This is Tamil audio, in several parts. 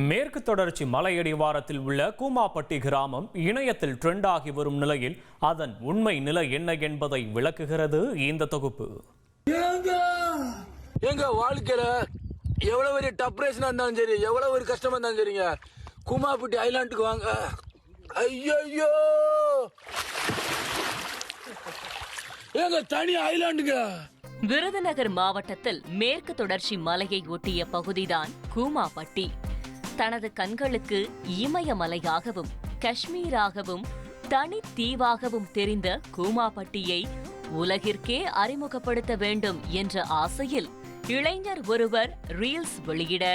மேற்கு தொடர்ச்சி மலையடிவாரத்தில் உள்ள கூமாப்பட்டி கிராமம் இணையத்தில் ட்ரெண்ட் ஆகி வரும் நிலையில் அதன் உண்மை நிலை என்ன என்பதை விளக்குகிறது இந்த தொகுப்பு. எங்க வாழ்க்கையில எவ்வளவு ஒரு டப்ரேஷனா இருந்தாலும் சரி, எவ்வளவு ஒரு கஷ்டமா இருந்தாலும் சரிங்க, கூமாப்பட்டி ஐலாண்டுக்கு வாங்க. ஐயோ எங்க தனி ஐலாண்டுங்க. விருதுநகர் மாவட்டத்தில் மேற்கு தொடர்ச்சி மலையை ஒட்டிய பகுதிதான் கூமாப்பட்டி. தனது கண்களுக்கு இமயமலையாகவும் காஷ்மீராகவும் தனித்தீவாகவும் தெரிந்த கூமாப்பட்டியை உலகிற்கே அறிமுகப்படுத்த வேண்டும் என்ற ஆசையில் இளைஞர் ஒருவர் ரீல்ஸ் வெளியிட,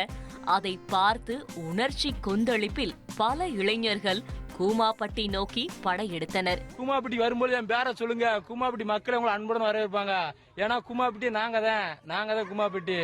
அதை பார்த்து உணர்ச்சி கொந்தளிப்பில் பல இளைஞர்கள் கூமாப்பட்டி நோக்கி படையெடுத்தனர். கூமாப்பட்டி வரும்போது என் பேரை சொல்லுங்க, கூமாப்பட்டி மக்கள் உங்களை அன்புடன் வரவேற்பாங்க. ஏன்னா கூமாப்பட்டி நாங்க தான் கூமாப்பட்டி.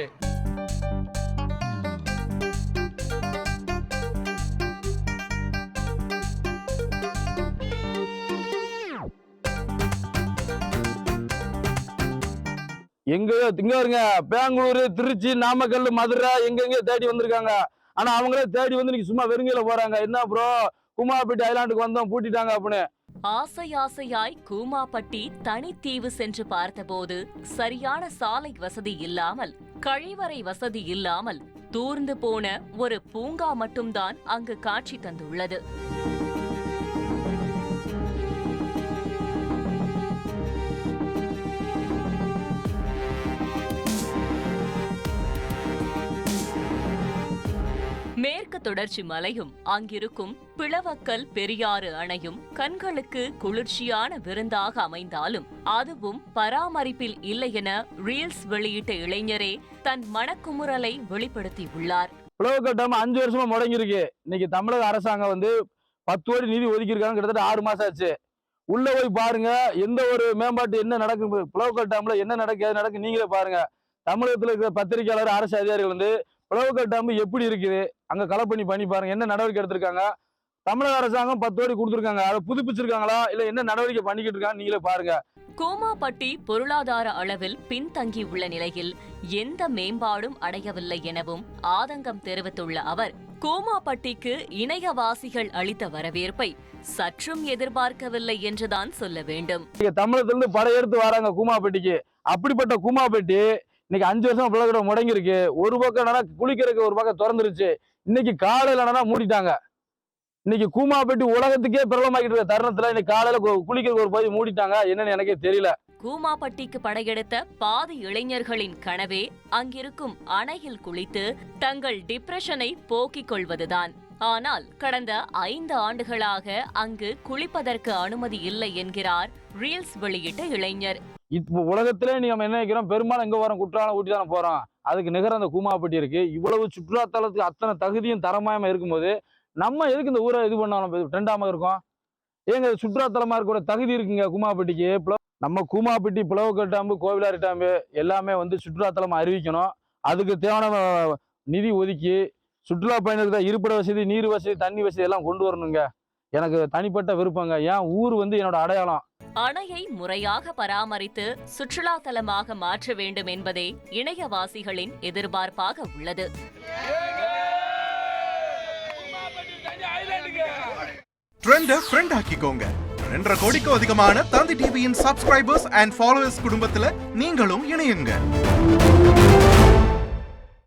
எங்க வருங்க, பெங்களூர், திருச்சி, நாமக்கல், மதுரை எங்கெங்க தேடி வந்திருக்காங்க. ஆனா அவங்களே தேடி வந்து நீங்க சும்மா வெறுங்கையில போறாங்க. என்ன ப்ரோ, கூமாப்பட்டி ஐலாண்டுக்கு வந்தோம் பூட்டிட்டாங்க அப்படின்னு. ஆசையாய் கூமாப்பட்டி தனித்தீவு சென்று பார்த்தபோது சரியான சாலை வசதி இல்லாமல், கழிவறை வசதி இல்லாமல், தூர்ந்து போன ஒரு பூங்கா மட்டும்தான் அங்கு காட்சி தந்துள்ளது. மேற்கு தொடர்ச்சி மலையும் அங்கிருக்கும் பிளவக்கல் பெரியாறு அணையும் கண்களுக்கு குளிர்ச்சியான விருந்தாக அமைந்தாலும் அதுவும் பராமரிப்பில் இல்லை என ரீல்ஸ் வெளியிட்ட இளைஞரே தன் மனக்குமுறலை வெளிப்படுத்தியுள்ளார். பிளவக்கல் டேம் 5 வருஷமா முடங்கிருக்கு. இன்னைக்கு தமிழக அரசாங்கம் 10 கோடி நிதி ஒதுக்கியிருக்காங்க. கிட்டத்தட்ட 6 மாசம் ஆச்சு. உள்ள போய் பாருங்க, எந்த ஒரு மேம்பாட்டு என்ன நடக்கும், பிளவக்கல் டேம்ல என்ன நடக்கு நீங்களே பாருங்க. தமிழகத்தில் இருக்கிற பத்திரிகையாளர், அரசு அதிகாரிகள் பிளவக்கல் டேம் எப்படி இருக்குது அங்க கலப்பணி பண்ணி பாருங்க, என்ன நடவடிக்கை எடுத்திருக்காங்க. தமிழக அரசாங்கம் 10 கோடி கொடுத்திருக்காங்க, அதை புதுப்பிச்சிருக்காங்களா இல்ல என்ன நடவடிக்கை பண்ணிக்கிட்டு இருக்காங்க நீங்களே பாருங்க. கூமாப்பட்டி பொருளாதார அளவில் பின்தங்கியுள்ள நிலையில் எந்த மேம்பாடும் அடையவில்லை எனவும் ஆதங்கம் தெரிவித்துள்ள அவர், கூமாப்பட்டிக்கு இணையவாசிகள் அளித்த வரவேற்பை சற்றும் எதிர்பார்க்கவில்லை என்றுதான் சொல்ல வேண்டும். தமிழகத்திலிருந்து படையெடுத்து வராங்க கூமாப்பட்டிக்கு. அப்படிப்பட்ட கூமாப்பட்டி இன்னைக்கு 5 வருஷம் பிளவக்கல் முடங்கி இருக்கு. ஒரு பக்கம் குளிக்கிறதுக்கு ஒரு பக்கம் திறந்துருச்சு. இன்னைக்கு காலையில மூடிட்டாங்க. இன்னைக்கு கூமாப்பட்டி உலகத்துக்கே பிரபலமாக்கிட்டு இருக்க தருணத்துல இன்னைக்கு காலையில குளிக்கிறதுக்கு ஒரு பகுதி மூடிட்டாங்க. என்னன்னு எனக்கே தெரியல. கூமாப்பட்டிக்கு படையெடுத்த பாதி இளைஞர்களின் கனவே அங்கிருக்கும் அணையில் குளித்து தங்கள் டிப்ரெஷனை போக்கிக் கொள்வதுதான். ஆனால் கடந்த 5 ஆண்டுகளாக அங்கு குளிப்பதற்கு அனுமதி இல்லை என்கிறார் ரீல்ஸ் வெளியிட்ட இளைஞர். இப்போ உலகத்திலே நம்ம என்ன நினைக்கிறோம், பெரும்பாலும் எங்க வரோம், குற்றாலம் ஊட்டி தானே போறோம். அதுக்கு நிகர அந்த கூமாப்பட்டி இருக்கு. இவ்வளவு சுற்றுலாத்தலத்துக்கு அத்தனை தகுதியும் தரமாயமா இருக்கும்போது நம்ம எதுக்கு இந்த ஊரை இது பண்ணாலும் ட்ரெண்டாம இருக்கும்? ஏங்க சுற்றுலாத்தலமா இருக்கிற தகுதி இருக்குங்க கூமாப்பட்டிக்கு. நம்ம கூமாப்பட்டி, பிளவக்கல் டேம்பு, கோவிலாறு டேம்பு எல்லாமே சுற்றுலாத்தலமா அறிவிக்கணும். அதுக்கு தேவையான நிதி ஒதுக்கி சுற்றுலா பயணிகள் இருப்பிட வசதி, நீர் வசதி, தண்ணி வசதி எல்லாம் கொண்டு வரணுங்க. எனக்கு தனிப்பட்ட விருப்பங்க. ஏன் ஊர் என்னோட அடையாளம். அணையை முறையாக பராமரித்து சுற்றுலா தலமாக மாற்ற வேண்டும் என்பதே இணையவாசிகளின் எதிர்பார்ப்பாக உள்ளது. ட்ரெண்ட ஃப்ரெண்ட் ஆக்கிக்கோங்க. 2.5 கோடிக்கும் அதிகமான தந்தி டிவியின் சப்ஸ்கிரைபர்ஸ் அண்ட் ஃபாலோவர்ஸ் குடும்பத்துல நீங்களும் இணையுங்க.